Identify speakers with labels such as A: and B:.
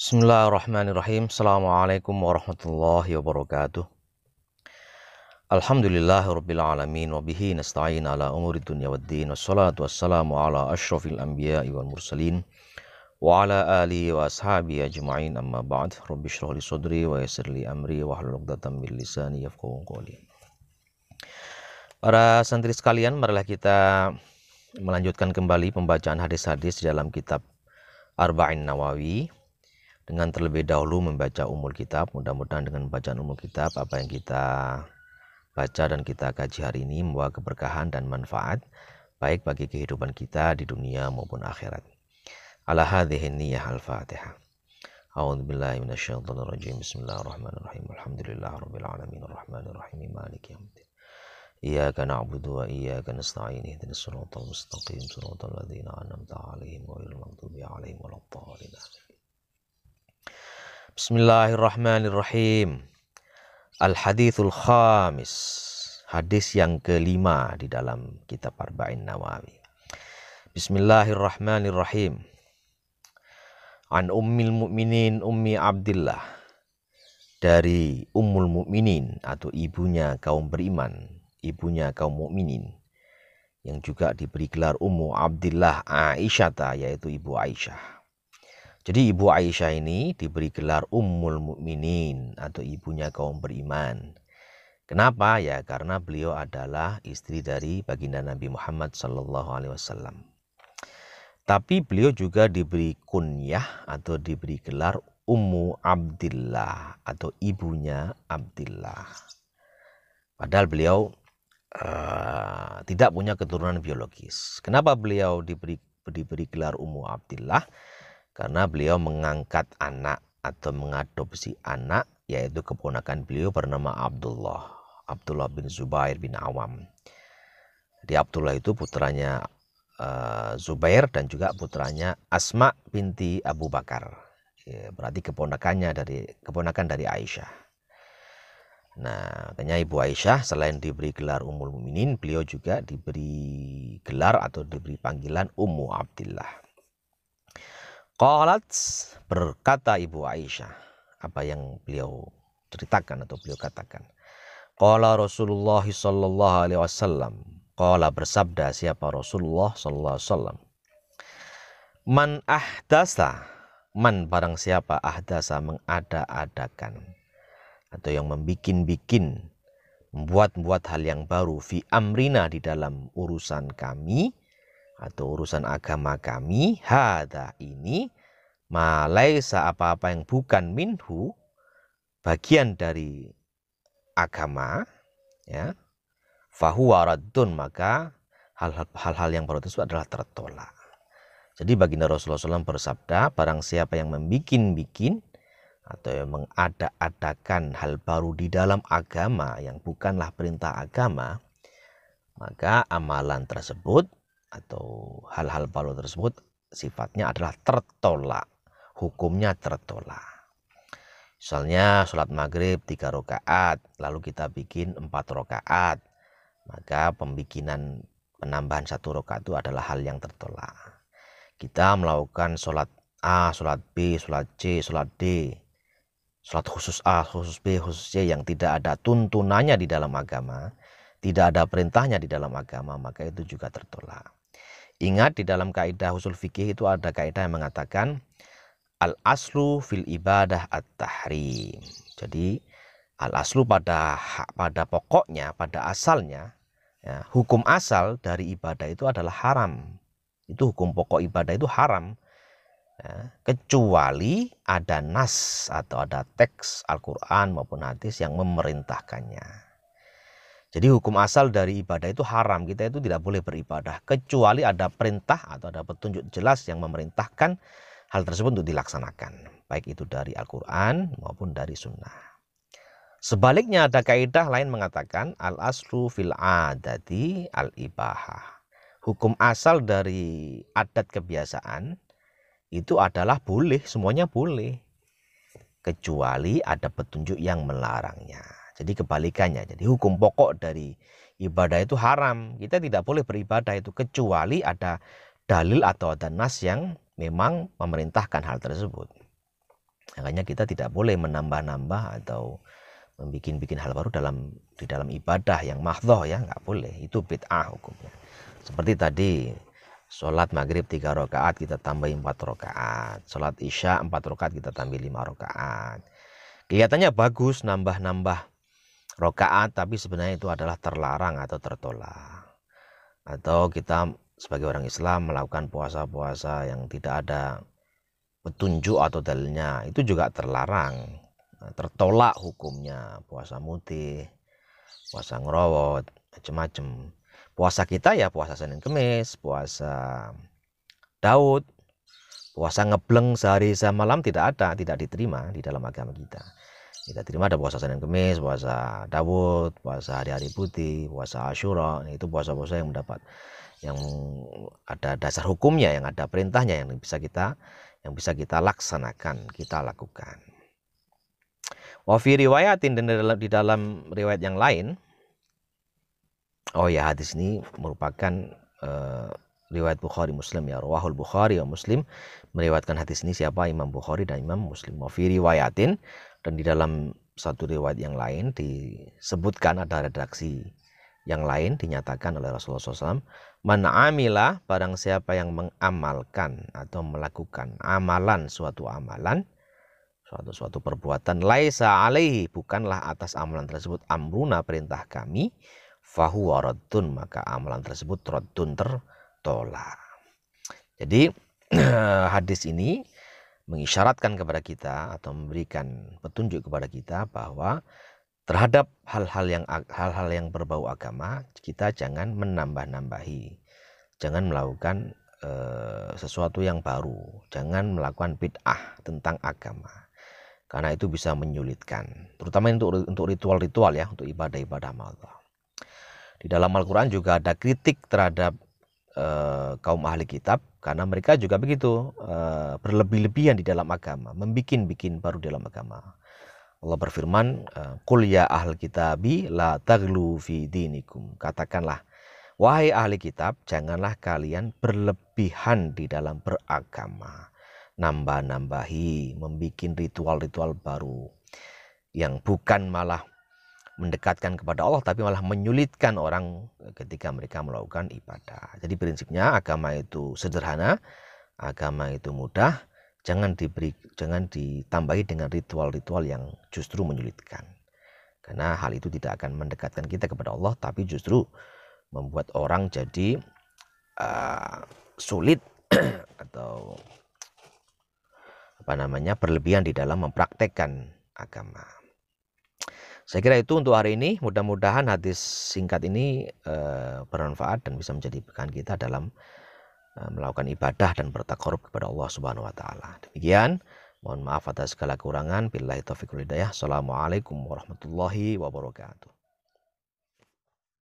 A: Bismillahirrahmanirrahim. Assalamualaikum warahmatullahi wabarakatuh. Alhamdulillahirabbil alamin wa bihi nasta'in ala umuri dunya waddin. Wassalatu wassalamu ala asyrafil anbiya'i wal mursalin wa ala alihi wa ashabihi ajma'in, amma ba'd. Rabbi shrah li sadri wa yassir li amri wa hlul 'uqdatam min lisani yafqahu qawli. Para santri sekalian, marilah kita melanjutkan kembali pembacaan hadis-hadis di dalam kitab Arba'in Nawawi, dengan terlebih dahulu membaca umul kitab. Mudah-mudahan dengan bacaan umul kitab, apa yang kita baca dan kita kaji hari ini membawa keberkahan dan manfaat baik bagi kehidupan kita di dunia maupun akhirat. Ala hadhihi niyyah al-Fatihah. A'udzubillahi minasyaitonirrajim. Bismillahirrahmanirrahim. Alhamdulillahirabbil alamin arrahmanir rahim maliki yaumiddin. Iyyaka na'budu wa iyyaka nasta'in. Ihdinas siratal mustaqim, siratal ladzina an'amta 'alaihim ghairil maghdubi 'alaihim waladdallin. Bismillahirrahmanirrahim. Al-hadithul khamis, hadis yang kelima di dalam kitab Arba'in Nawawi. Bismillahirrahmanirrahim. An ummil mu'minin ummi Abdillah, dari Ummul Mukminin atau ibunya kaum beriman, ibunya kaum mukminin, yang juga diberi gelar Ummu Abdillah Aisyah, yaitu ibu Aisyah. Jadi ibu Aisyah ini diberi gelar Ummul Mukminin atau ibunya kaum beriman. Kenapa? Ya karena beliau adalah istri dari baginda Nabi Muhammad SAW. Tapi beliau juga diberi kunyah atau diberi gelar Ummu Abdillah atau ibunya Abdillah. Padahal beliau tidak punya keturunan biologis. Kenapa beliau diberi gelar Ummu Abdillah? Karena beliau mengangkat anak atau mengadopsi anak, yaitu keponakan beliau bernama Abdullah bin Zubair bin Awam. Jadi Abdullah itu putranya Zubair dan juga putranya Asma binti Abu Bakar. Ya, berarti keponakan dari Aisyah. Nah, makanya ibu Aisyah selain diberi gelar Ummul Mukminin, beliau juga diberi gelar atau diberi panggilan Ummu Abdillah. Qalat, berkata ibu Aisyah, apa yang beliau ceritakan atau beliau katakan. Qala Rasulullah sallallahu alaihi wasallam. Qala, bersabda siapa Rasulullah sallallahu alaihi wasallam. Man ahdasa, man barang siapa ahdasa mengada-adakan atau yang membuat hal yang baru fi amrina di dalam urusan kami atau urusan agama kami, hada ini, malaisa apa-apa yang bukan minhu, bagian dari agama, ya, fahuwa raddun, maka hal-hal yang baru tersebut adalah tertolak. Jadi baginda Rasulullah SAW bersabda, barang siapa yang membikin atau yang mengada-adakan hal baru di dalam agama yang bukanlah perintah agama, maka amalan tersebut atau hal-hal baru tersebut sifatnya adalah tertolak, hukumnya tertolak. Misalnya sholat maghrib 3 rakaat, lalu kita bikin 4 rakaat, maka penambahan 1 rakaat itu adalah hal yang tertolak. Kita melakukan sholat A, sholat B, sholat C, sholat D, sholat khusus A, khusus B, khusus C yang tidak ada tuntunannya di dalam agama, tidak ada perintahnya di dalam agama, maka itu juga tertolak. Ingat, di dalam kaidah usul fikih itu ada kaidah yang mengatakan al-aslu fil ibadah at-tahrim. Jadi al-aslu pada pokoknya, pada asalnya, ya, hukum asal dari ibadah itu adalah haram. Itu hukum pokok ibadah itu haram, ya, kecuali ada nas atau ada teks Al-Quran maupun hadis yang memerintahkannya. Jadi hukum asal dari ibadah itu haram, kita itu tidak boleh beribadah kecuali ada perintah atau ada petunjuk jelas yang memerintahkan hal tersebut untuk dilaksanakan, baik itu dari Al-Quran maupun dari sunnah. Sebaliknya ada kaidah lain mengatakan al-aslu fil adati al-ibahah. Hukum asal dari adat kebiasaan itu adalah boleh, semuanya boleh, kecuali ada petunjuk yang melarangnya. Jadi kebalikannya, jadi hukum pokok dari ibadah itu haram. Kita tidak boleh beribadah itu kecuali ada dalil atau ada nas yang memang memerintahkan hal tersebut. Makanya kita tidak boleh menambah-nambah atau membikin hal baru di dalam ibadah yang mahdhoh ya, nggak boleh. Itu bid'ah hukumnya. Seperti tadi, sholat maghrib 3 rakaat kita tambah 4 rakaat. Sholat isya 4 rakaat kita tambah 5 rakaat. Kelihatannya bagus nambah-nambah rakaat, tapi sebenarnya itu adalah terlarang atau tertolak. Atau kita sebagai orang Islam melakukan puasa-puasa yang tidak ada petunjuk atau dalilnya, itu juga terlarang, tertolak hukumnya. Puasa mutih, puasa ngerowot, macam-macam. Puasa kita ya puasa Senin Kemis, puasa Daud, puasa ngebleng sehari semalam tidak ada, tidak diterima di dalam agama kita. Kita terima ada puasa Senin Kemis, puasa Daud, puasa hari-hari putih, puasa Asyura. Itu puasa-puasa yang ada dasar hukumnya, yang ada perintahnya, yang bisa kita laksanakan, kita lakukan. Wa fi riwayatin, dan di dalam riwayat yang lain, oh ya, hadis ini merupakan riwayat Bukhari Muslim ya, rawahul Bukhari wa Muslim, meriwayatkan hadis ini siapa? Imam Bukhari dan Imam Muslim. Wa fi riwayatin, dan di dalam satu riwayat yang lain disebutkan, ada redaksi yang lain dinyatakan oleh Rasulullah SAW, man amila, barang siapa yang mengamalkan atau melakukan amalan, suatu perbuatan, laisa alaihi, bukanlah atas amalan tersebut, amruna, perintah kami, fahuwa raddun, maka amalan tersebut raddun, tertolak. Jadi hadis ini mengisyaratkan kepada kita atau memberikan petunjuk kepada kita bahwa terhadap hal-hal yang berbau agama, kita jangan menambah-nambahi, jangan melakukan sesuatu yang baru, jangan melakukan bid'ah tentang agama, karena itu bisa menyulitkan, terutama untuk ritual-ritual ya, untuk ibadah-ibadah Allah. Di dalam Al-Quran juga ada kritik terhadap kaum ahli kitab, karena mereka juga begitu, berlebih-lebihan di dalam agama, membikin baru di dalam agama. Allah berfirman, qul ya ahl kitabi la taghlu fi dinikum, katakanlah wahai ahli kitab, janganlah kalian berlebihan di dalam beragama, nambah-nambahi, membikin ritual-ritual baru yang bukan malah mendekatkan kepada Allah, tapi malah menyulitkan orang ketika mereka melakukan ibadah. Jadi prinsipnya agama itu sederhana, agama itu mudah, jangan ditambahi dengan ritual-ritual yang justru menyulitkan. Karena hal itu tidak akan mendekatkan kita kepada Allah, tapi justru membuat orang jadi sulit atau berlebihan di dalam mempraktekkan agama. Saya kira itu untuk hari ini. Mudah-mudahan hadis singkat ini bermanfaat dan bisa menjadi pegangan kita dalam melakukan ibadah dan bertakarub kepada Allah Subhanahu wa taala. Demikian, mohon maaf atas segala kurangan. Billahi taufiq wal hidayah. Assalamualaikum warahmatullahi wabarakatuh.